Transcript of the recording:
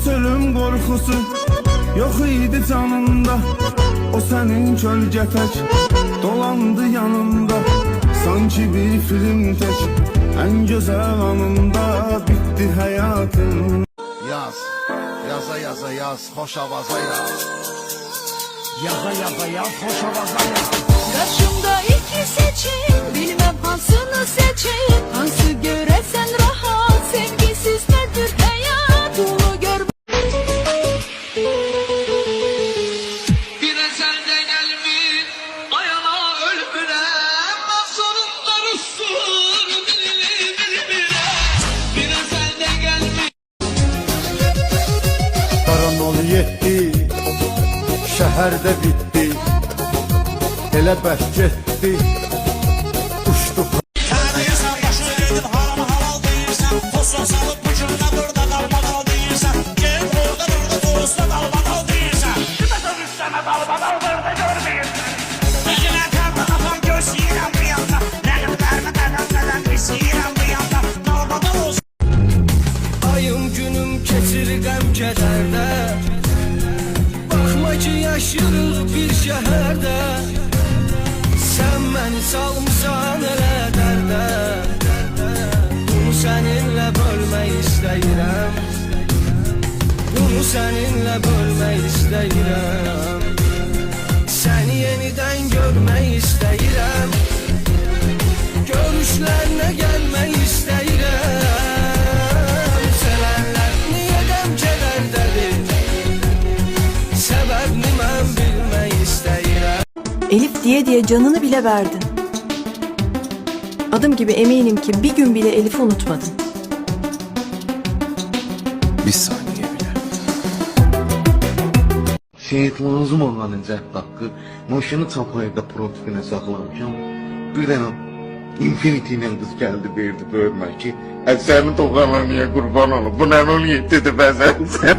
Hiç ölüm korkusu yok idi canında. O senin kölge tek dolandı yanında. Sanki bir film tek en güzel anında bitti hayatım. Yaz, yaza yaza yaz, hoş avaza yaz. Yaza yaza yaz, hoş avaza yaz. Karşımda iki seçim, bilmem hansını seçeyim. Hansı göresen rahat, sevgisiz nedir hayat, onu gör. Bir ezelde gelmiş ayana ölümüne, mahzununda Rus'un dilimine. Bir ezelde gelmiş. Qaranol yetdi, şəhərdə bitdi. Elə bəs getdi, uçdu. Tanıyırsan başını edip haram halal değilsen, Tosun salıp ucunda burada dalmadal değilsen, gel orada doğusuna dalmadal değilsen, Şüphe dönüşsene dalmadal burada görmeyirsin. Yüzüne karda kafam göz yiyen bir yanda, Rəqiblərmə qədəmlədən biz yiyen bir yanda, dalmadal olsun. Ayım günüm keçir qəm kədərdə. Baxma ki yaşırıq bir şəhərdə. Sən məni salmısan elə dərdə. Bunu səninlə bölmək istəyirəm. Bunu səninlə bölmək istəyirəm. Səni yenidən görmək istəyirəm. Görüşlərinə gəlmək istəyirəm. Sevənlər niyə qəm kədərdədir? Səbəbini mən bilmək istəyirəm. Elif diye diye canını bile verdin. Adım gibi eminim ki bir gün bile Elif'i unutmadın. Bir saniye bile. Şehit lazım olanın cəhd haqqı maşını çapayda protofinə saxlamışam. Bir dənə Infinity ilə qız gəldi verdi bölmək ki, əksərini toxanlar niyə qurban olub, bu nə ol yetdidir bəzən sən.